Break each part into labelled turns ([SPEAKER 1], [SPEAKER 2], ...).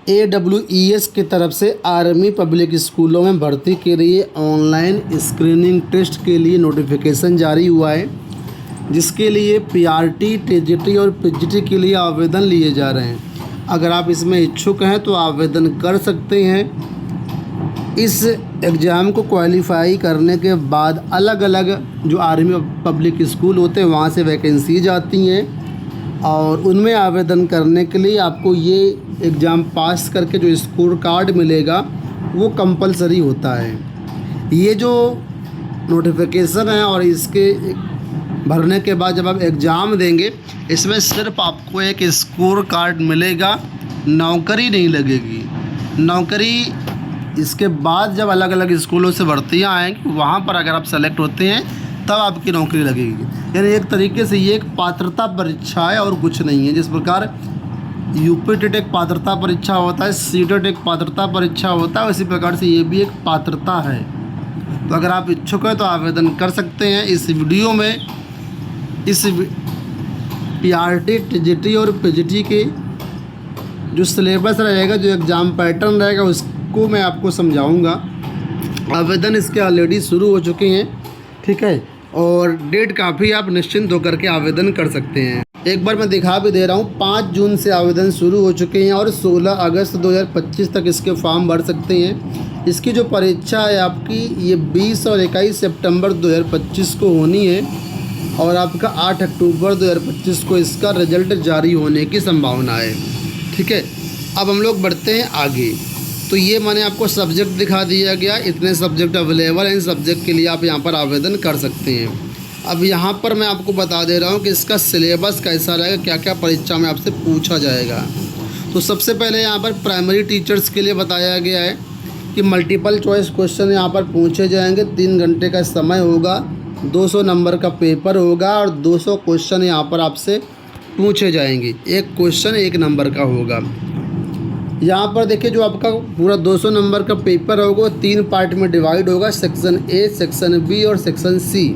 [SPEAKER 1] AWES की तरफ से आर्मी पब्लिक स्कूलों में भर्ती के लिए ऑनलाइन स्क्रीनिंग टेस्ट के लिए नोटिफिकेशन जारी हुआ है, जिसके लिए PRT, TGT और PGT के लिए आवेदन लिए जा रहे हैं। अगर आप इसमें इच्छुक हैं तो आवेदन कर सकते हैं। इस एग्ज़ाम को क्वालिफाई करने के बाद अलग अलग जो आर्मी पब्लिक स्कूल होते हैं वहाँ से वैकेंसीज आती हैं और उनमें आवेदन करने के लिए आपको ये एग्ज़ाम पास करके जो स्कोर कार्ड मिलेगा वो कंपलसरी होता है। ये जो नोटिफिकेशन है और इसके भरने के बाद जब आप एग्ज़ाम देंगे, इसमें सिर्फ आपको एक स्कोर कार्ड मिलेगा, नौकरी नहीं लगेगी। नौकरी इसके बाद जब अलग अलग स्कूलों से भर्तियाँ आएंगी वहाँ पर अगर आप सेलेक्ट होते हैं तब आपकी नौकरी लगेगी। यानी एक तरीके से ये एक पात्रता परीक्षा है और कुछ नहीं है। जिस प्रकार यूपी टेट एक पात्रता परीक्षा होता है, सीटेट एक पात्रता परीक्षा होता है, उसी प्रकार से ये भी एक पात्रता है। तो अगर आप इच्छुक हैं तो आवेदन कर सकते हैं। इस वीडियो में इस PRT, TGT और PGT के जो सिलेबस रहेगा, जो एग्ज़ाम पैटर्न रहेगा, उसको मैं आपको समझाऊंगा। आवेदन इसके ऑलरेडी शुरू हो चुके हैं, ठीक है, और डेट काफ़ी आप निश्चिंत होकर के आवेदन कर सकते हैं। एक बार मैं दिखा भी दे रहा हूँ, 5 जून से आवेदन शुरू हो चुके हैं और 16 अगस्त 2025 तक इसके फॉर्म भर सकते हैं। इसकी जो परीक्षा है आपकी ये 20 और 21 सितंबर 2025 को होनी है और आपका 8 अक्टूबर 2025 को इसका रिजल्ट जारी होने की संभावना है, ठीक है। अब हम लोग बढ़ते हैं आगे। तो ये मैंने आपको सब्जेक्ट दिखा दिया गया, इतने सब्जेक्ट अवेलेबल हैं। इन सब्जेक्ट के लिए आप यहाँ पर आवेदन कर सकते हैं। अब यहाँ पर मैं आपको बता दे रहा हूँ कि इसका सिलेबस कैसा रहेगा, क्या क्या परीक्षा में आपसे पूछा जाएगा। तो सबसे पहले यहाँ पर प्राइमरी टीचर्स के लिए बताया गया है कि मल्टीपल चॉइस क्वेश्चन यहाँ पर पूछे जाएंगे। 3 घंटे का समय होगा, 200 नंबर का पेपर होगा और 200 क्वेश्चन यहाँ पर आपसे पूछे जाएंगे। एक क्वेश्चन 1 नंबर का होगा। यहाँ पर देखिए जो आपका पूरा 200 नंबर का पेपर होगा 3 पार्ट में डिवाइड होगा, सेक्शन A, सेक्शन B और section C।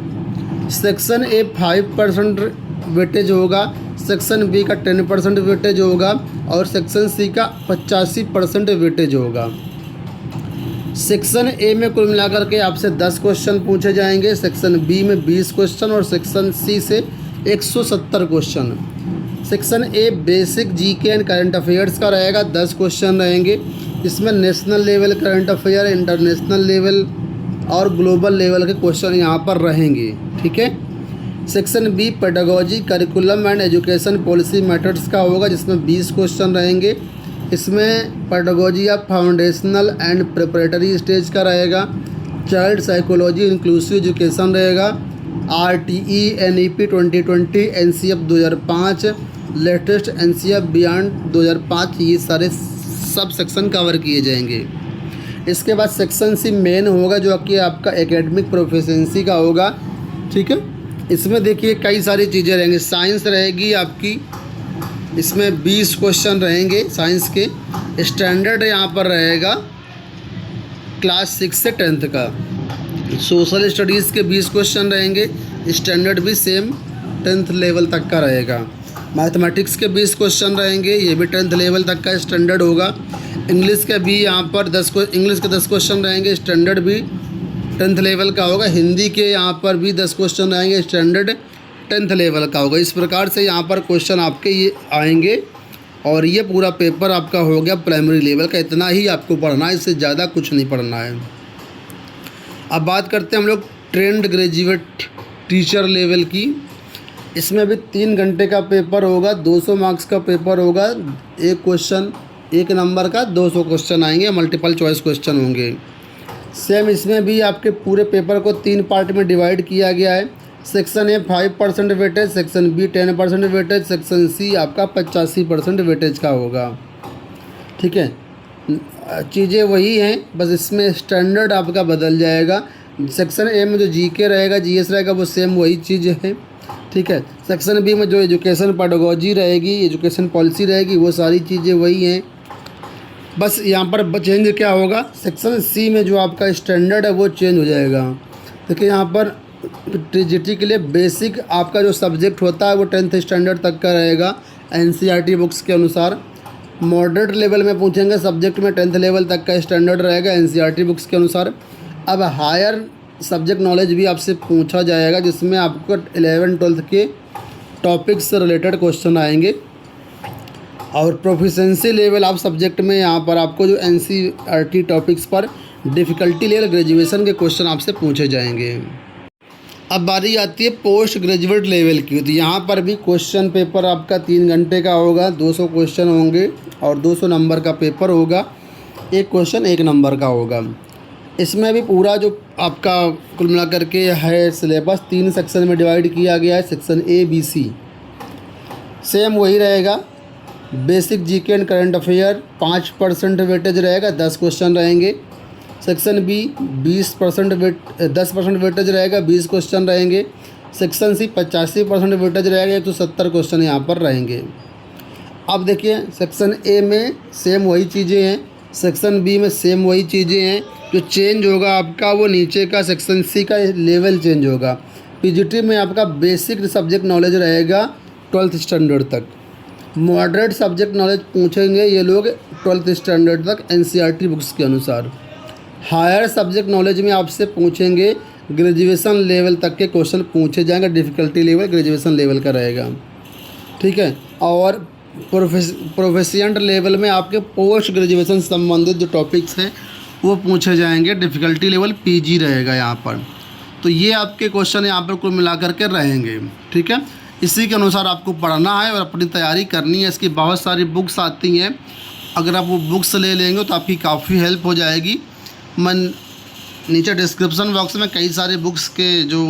[SPEAKER 1] Section A 5% weightage होगा, सेक्शन B का 10% वेटेज होगा और सेक्शन C का 85% वेटेज होगा। सेक्शन A में कुल मिलाकर के आपसे 10 क्वेश्चन पूछे जाएंगे, सेक्शन B में 20 क्वेश्चन और सेक्शन C से 170 question. Section A basic GK and current affairs का रहेगा, 10 क्वेश्चन रहेंगे। इसमें national level current affair, international level और ग्लोबल लेवल के क्वेश्चन यहाँ पर रहेंगे, ठीक है। Section B pedagogy, curriculum and education policy methods का होगा, जिसमें 20 क्वेश्चन रहेंगे। इसमें pedagogy of foundational and preparatory stage का रहेगा, चाइल्ड साइकोलॉजी इंक्लूसिव एजुकेशन रहेगा, RTE NEP 2020, NCF 2005, latest NCF beyond 2005, ये सारे सब सेक्शन कवर किए जाएंगे। इसके बाद सेक्शन C मेन होगा, जो कि आपका एकेडमिक प्रोफिशिएंसी का होगा, ठीक है। इसमें देखिए कई सारी चीज़ें रहेंगी। साइंस रहेगी आपकी, इसमें 20 क्वेश्चन रहेंगे साइंस के। स्टैंडर्ड यहाँ पर रहेगा क्लास 6 से 10th का। सोशल स्टडीज़ के 20 क्वेश्चन रहेंगे, स्टैंडर्ड भी सेम 10th लेवल तक का रहेगा। मैथमेटिक्स के 20 क्वेश्चन रहेंगे, ये भी 10th लेवल तक का स्टैंडर्ड होगा। इंग्लिश का भी यहाँ पर इंग्लिश के 10 क्वेश्चन रहेंगे, स्टैंडर्ड भी 10th लेवल का होगा। हिंदी के यहाँ पर भी 10 क्वेश्चन रहेंगे, स्टैंडर्ड 10th लेवल का होगा। इस प्रकार से यहाँ पर क्वेश्चन आपके ये आएंगे और ये पूरा पेपर आपका हो गया प्राइमरी लेवल का। इतना ही आपको पढ़ना है, इससे ज़्यादा कुछ नहीं पढ़ना है। अब बात करते हैं हम लोग ट्रेंड ग्रेजुएट टीचर लेवल की। इसमें भी 3 घंटे का पेपर होगा, 200 मार्क्स का पेपर होगा। एक क्वेश्चन 1 नंबर का 200 क्वेश्चन आएंगे, मल्टीपल चॉइस क्वेश्चन होंगे। सेम इसमें भी आपके पूरे पेपर को 3 पार्ट में डिवाइड किया गया है। Section A 5% weightage, section B 10% weightage, section C आपका 85% वेटेज का होगा, ठीक है। चीज़ें वही हैं, बस इसमें स्टैंडर्ड आपका बदल जाएगा। सेक्शन A में जो GK रहेगा, GS रहेगा, वो सेम वही चीज़ है, ठीक है। सेक्शन B में जो एजुकेशन पेडागोजी रहेगी, एजुकेशन पॉलिसी रहेगी, वो सारी चीज़ें वही हैं। बस यहाँ पर चेंज क्या होगा, सेक्शन C में जो आपका स्टैंडर्ड है वो चेंज हो जाएगा। देखिए यहाँ पर TGT के लिए बेसिक आपका जो सब्जेक्ट होता है वो 10th स्टैंडर्ड तक का रहेगा NCERT बुक्स के अनुसार। मॉडरेट लेवल में पूछेंगे, सब्जेक्ट में 10th लेवल तक का स्टैंडर्ड रहेगा एनसीईआरटी बुक्स के अनुसार। अब हायर सब्जेक्ट नॉलेज भी आपसे पूछा जाएगा, जिसमें आपको 11th-12th के टॉपिक्स से रिलेटेड क्वेश्चन आएंगे। और प्रोफिशिएंसी लेवल आप सब्जेक्ट में यहाँ पर आपको जो एनसीईआरटी टॉपिक्स पर डिफ़िकल्टी लेवल ग्रेजुएशन के क्वेश्चन आपसे पूछे जाएंगे। अब बारी आती है पोस्ट ग्रेजुएट लेवल की। तो यहाँ पर भी क्वेश्चन पेपर आपका 3 घंटे का होगा, 200 क्वेश्चन होंगे और 200 नंबर का पेपर होगा। एक क्वेश्चन 1 नंबर का होगा। इसमें भी पूरा जो आपका कुल मिलाकर के है सिलेबस 3 सेक्शन में डिवाइड किया गया है। Section A, B, C same वही रहेगा। Basic GK and current affair 5% weightage रहेगा, 10 क्वेश्चन रहेंगे। सेक्शन बी 10% वेटेज रहेगा, 20 क्वेश्चन रहेंगे। सेक्शन सी 85% वेटेज रहेगा, 170 क्वेश्चन यहाँ पर रहेंगे। अब देखिए सेक्शन ए में सेम वही चीज़ें हैं, सेक्शन बी में सेम वही चीज़ें हैं। जो चेंज होगा आपका वो नीचे का सेक्शन सी का लेवल चेंज होगा। पीजीटी में आपका बेसिक सब्जेक्ट नॉलेज रहेगा 12th स्टैंडर्ड तक। मॉडरेट सब्जेक्ट नॉलेज पूछेंगे ये लोग 12th स्टैंडर्ड तक एनसीईआरटी बुक्स के अनुसार। हायर सब्जेक्ट नॉलेज में आपसे पूछेंगे ग्रेजुएशन लेवल तक के क्वेश्चन पूछे जाएंगे, डिफ़िकल्टी लेवल ग्रेजुएशन लेवल का रहेगा, ठीक है। और प्रोफेशिएंट लेवल में आपके पोस्ट ग्रेजुएशन संबंधित जो टॉपिक्स हैं वो पूछे जाएंगे, डिफ़िकल्टी लेवल पीजी रहेगा यहाँ पर। तो ये आपके क्वेश्चन यहाँ पर कुल मिलाकर के रहेंगे, ठीक है। इसी के अनुसार आपको पढ़ना है और अपनी तैयारी करनी है। इसकी बहुत सारी बुक्स आती हैं, अगर आप वो बुक्स ले लेंगे तो आपकी काफ़ी हेल्प हो जाएगी। मैं नीचे डिस्क्रिप्शन बॉक्स में कई सारे बुक्स के जो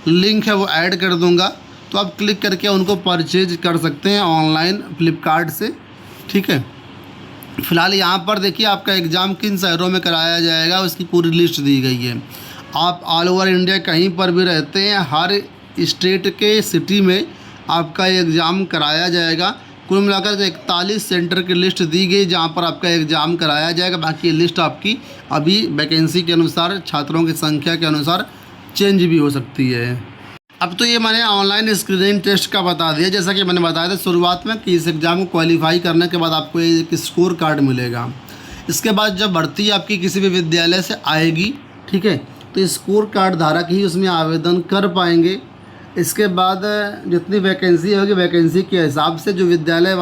[SPEAKER 1] लिंक है वो ऐड कर दूंगा, तो आप क्लिक करके उनको परचेज कर सकते हैं ऑनलाइन फ्लिपकार्ट से, ठीक है। फ़िलहाल यहाँ पर देखिए आपका एग्ज़ाम किन शहरों में कराया जाएगा उसकी पूरी लिस्ट दी गई है। आप ऑल ओवर इंडिया कहीं पर भी रहते हैं, हर स्टेट के सिटी में आपका एग्ज़ाम कराया जाएगा। कुल मिलाकर 41 सेंटर की लिस्ट दी गई जहां पर आपका एग्ज़ाम कराया जाएगा। बाकी ये लिस्ट आपकी अभी वैकेंसी के अनुसार, छात्रों की संख्या के अनुसार चेंज भी हो सकती है। अब तो ये मैंने ऑनलाइन स्क्रीनिंग टेस्ट का बता दिया, जैसा कि मैंने बताया था शुरुआत में कि इस एग्ज़ाम को क्वालिफाई करने के बाद आपको एक स्कोर कार्ड मिलेगा। इसके बाद जब भर्ती आपकी किसी भी विद्यालय से आएगी, ठीक है, तो स्कोर कार्ड धारक ही उसमें आवेदन कर पाएंगे। इसके बाद जितनी वैकेंसी होगी वैकेंसी के हिसाब से जो विद्यालय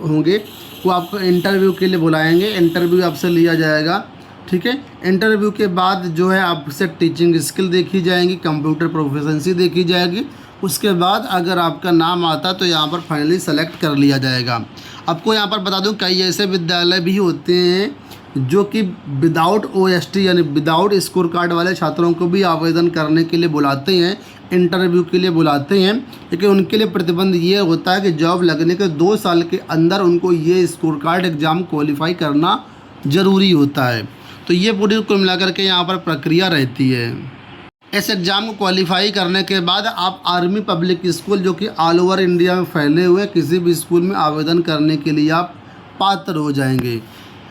[SPEAKER 1] होंगे वो आपको इंटरव्यू के लिए बुलाएंगे, इंटरव्यू आपसे लिया जाएगा, ठीक है। इंटरव्यू के बाद जो है आपसे टीचिंग स्किल देखी जाएंगी, कंप्यूटर प्रोफिशिएंसी देखी जाएगी। उसके बाद अगर आपका नाम आता तो यहाँ पर फाइनली सेलेक्ट कर लिया जाएगा। आपको यहाँ पर बता दूँ कई ऐसे विद्यालय भी होते हैं जो कि विदाउट OST यानी विदाउट स्कोर कार्ड वाले छात्रों को भी आवेदन करने के लिए बुलाते हैं, इंटरव्यू के लिए बुलाते हैं। लेकिन उनके लिए प्रतिबंध ये होता है कि जॉब लगने के 2 साल के अंदर उनको ये स्कोर कार्ड एग्ज़ाम क्वालिफाई करना ज़रूरी होता है। तो ये पूरी कुल मिलाकर के यहाँ पर प्रक्रिया रहती है। इस एग्ज़ाम को क्वालिफाई करने के बाद आप आर्मी पब्लिक स्कूल जो कि ऑल ओवर इंडिया में फैले हुए किसी भी स्कूल में आवेदन करने के लिए आप पात्र हो जाएंगे।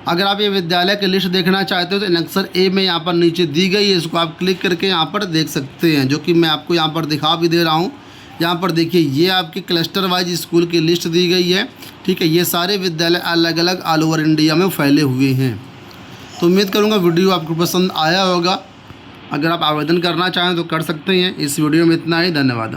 [SPEAKER 1] अगर आप ये विद्यालय की लिस्ट देखना चाहते हो तो एनेक्सर ए में यहाँ पर नीचे दी गई है, इसको आप क्लिक करके यहाँ पर देख सकते हैं, जो कि मैं आपको यहाँ पर दिखा भी दे रहा हूँ। यहाँ पर देखिए ये आपकी क्लस्टर वाइज स्कूल की लिस्ट दी गई है, ठीक है। ये सारे विद्यालय अलग अलग ऑल ओवर इंडिया में फैले हुए हैं। तो उम्मीद करूँगा वीडियो आपको पसंद आया होगा। अगर आप आवेदन करना चाहें तो कर सकते हैं। इस वीडियो में इतना ही, धन्यवाद।